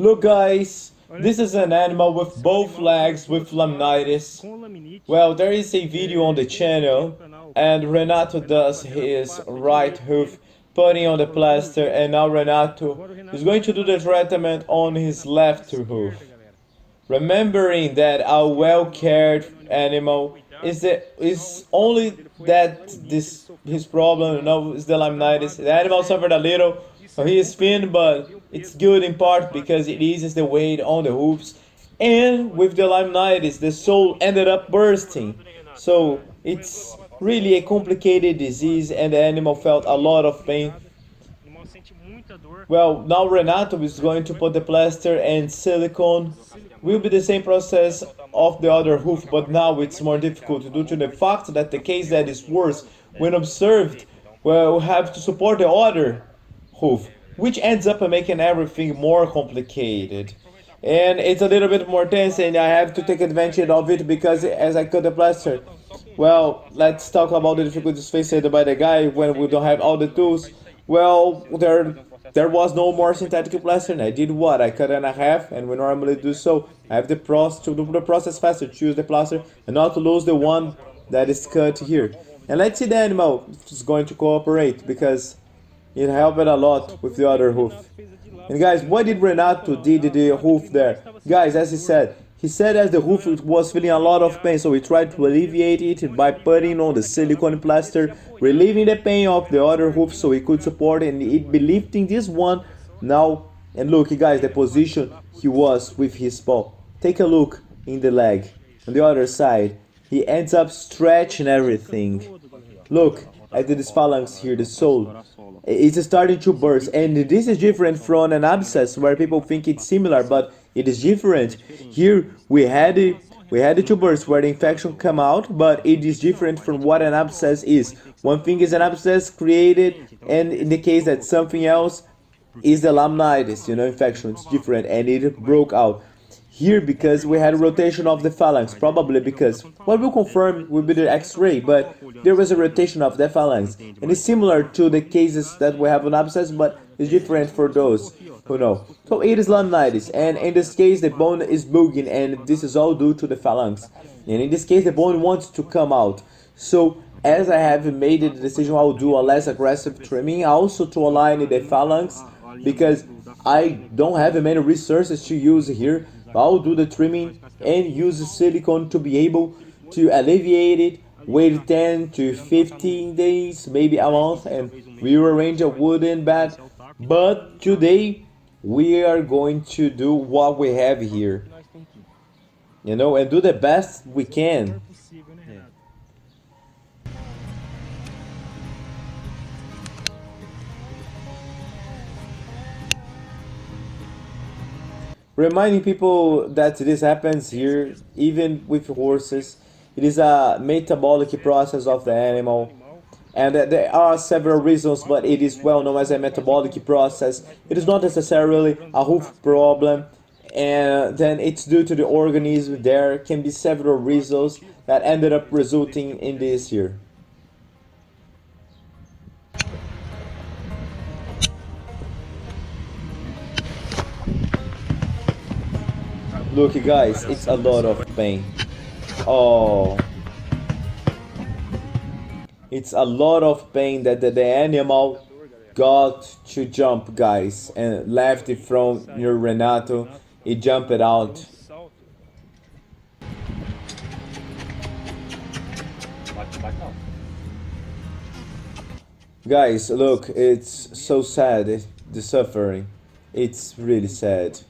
Look guys, this is an animal with both legs with laminitis. Well, there is a video on the channel and Renato does his right hoof putting on the plaster, and now Renato is going to do the treatment on his left hoof. Remembering that a well-cared animal is only that this his problem, is the laminitis. The animal suffered a little, so he is thin, but it's good in part because it eases the weight on the hooves. And with the laminitis, the sole ended up bursting. So it's really a complicated disease, and the animal felt a lot of pain. Well, now Renato is going to put the plaster and silicone. Will be the same process of the other hoof, but now it's more difficult due to the fact that the case that is worse when observed will have to support the other hoof, which ends up making everything more complicated. And it's a little bit more tense, and I have to take advantage of it because as I cut the plaster, well, let's talk about the difficulties faced by the guy when we don't have all the tools. Well, there was no more synthetic plaster, and I did what? I cut it in half, and we normally do so. I have the process to do the process faster, choose the plaster, and not to lose the one that is cut here. And let's see the animal is going to cooperate because it helped a lot with the other hoof. And guys, what did Renato did to the hoof there? Guys, as he said as the hoof was feeling a lot of pain, so he tried to alleviate it by putting on the silicone plaster, relieving the pain of the other hoof so he could support and it be lifting this one now. And look guys, the position he was with his paw. Take a look in the leg. On the other side, he ends up stretching everything. Look at this phalanx here, the sole. It's starting to burst, and this is different from an abscess where people think it's similar, but it is different. Here we had to burst where the infection come out, but it is different from what an abscess is. One thing is an abscess created, and in the case that something else is the laminitis, infection. It's different, and it broke out here because we had a rotation of the phalanx, probably because what will confirm will be the x-ray, but there was a rotation of the phalanx, and it's similar to the cases that we have on abscess, but it's different for those who know. So it is laminitis, and in this case the bone is bulging, and this is all due to the phalanx, and in this case the bone wants to come out. So as I have made the decision, I'll do a less aggressive trimming also to align the phalanx because I don't have many resources to use here. I'll do the trimming and use the silicone to be able to alleviate it, wait 10 to 15 days, maybe a month, and we will arrange a wooden bed. But today we are going to do what we have here, and do the best we can. Reminding people that this happens here even with horses. It is a metabolic process of the animal, and there are several reasons, but it is well known as a metabolic process. It is not necessarily a hoof problem, and then it's due to the organism. There can be several reasons that ended up resulting in this here. Look guys, it's a lot of pain. Oh, it's a lot of pain that the animal got to jump, guys, and left it from your Renato. He jumped out. Guys, look, it's so sad, the suffering. It's really sad.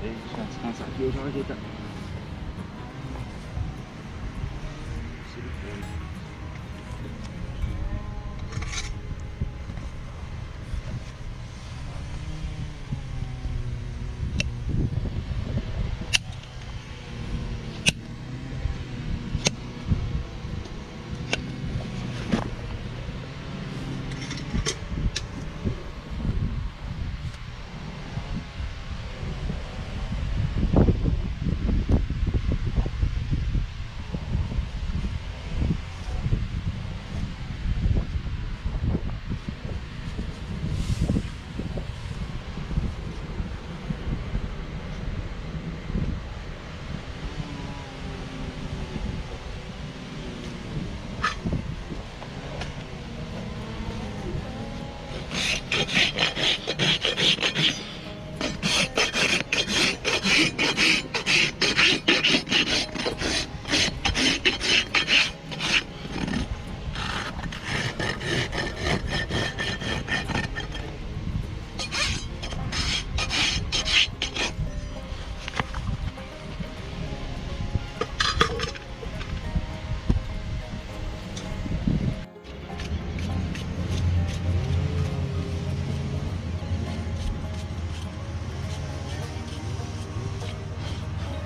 Descansa aqui, eu já ajeitar.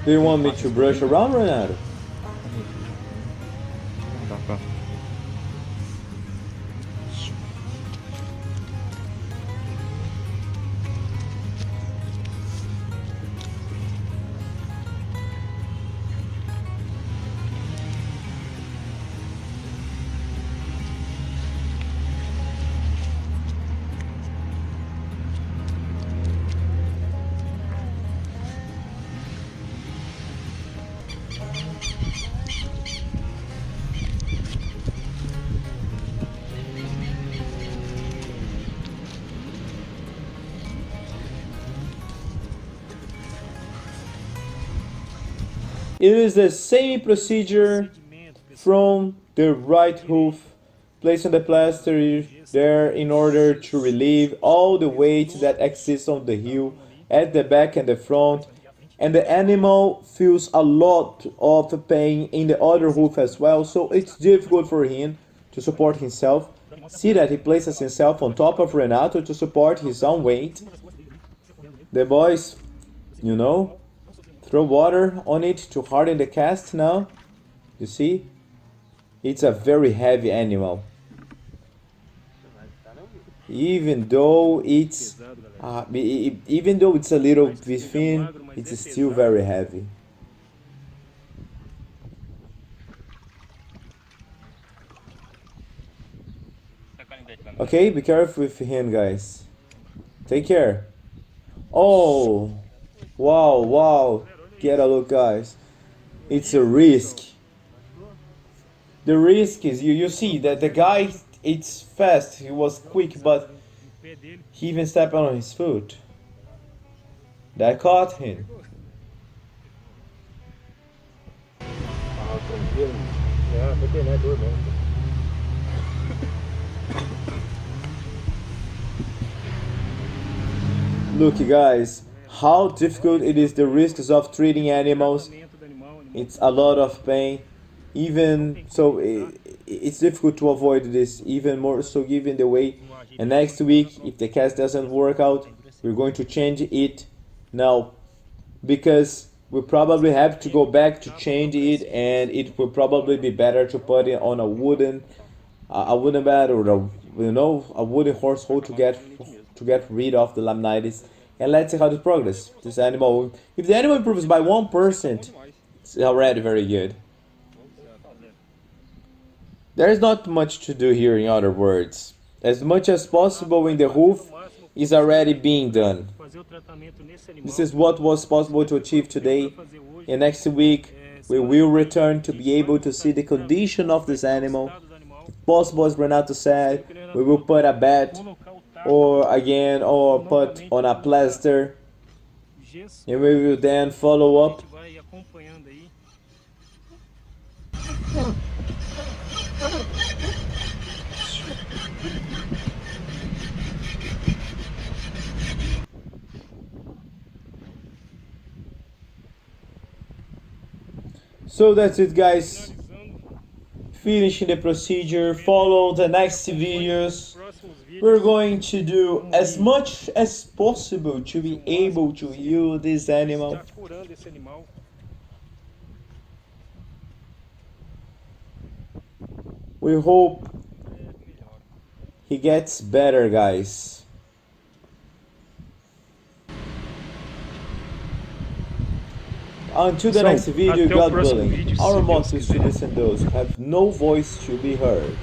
Do you want me to brush around, Renato? Tá, pronto. It is the same procedure from the right hoof, placing the plaster there in order to relieve all the weight that exists on the heel at the back and the front. And the animal feels a lot of pain in the other hoof as well, so it's difficult for him to support himself. See that he places himself on top of Renato to support his own weight. The boys, you know, throw water on it to harden the cast now. You see? It's a very heavy animal. Even though it's even though it's a little bit thin, it's still very heavy. Okay, be careful with him, guys. Take care. Oh, wow, wow. Get a look, guys. It's a risk. The risk is you see that the guy it's fast, he was quick, but he even stepped on his foot. That caught him. Ah, tranquilo. É, veterinário mesmo. Look, guys, how difficult it is, the risks of treating animals. It's a lot of pain. Even so, it's difficult to avoid this, even more so given the way. And next week, if the cast doesn't work out, we're going to change it now, because we probably have to go back to change it, and it will probably be better to put it on a wooden bed, or a wooden horse hole to get rid of the laminitis. And let's see how this progress. This animal, if the animal improves by 1%, it's already very good. There's not much to do here, in other words. As much as possible in the hoof is already being done. This is what was possible to achieve today, and next week we will return to be able to see the condition of this animal. If possible, as Renato said, we will put a bed or put on a plaster, and we will then follow up. So that's it, guys. Finishing the procedure. Follow the next videos. We're going to do as much as possible to be able to heal this animal. We hope he gets better, guys. Until the next video, God willing, our motto is to listen those who have no voice to be heard.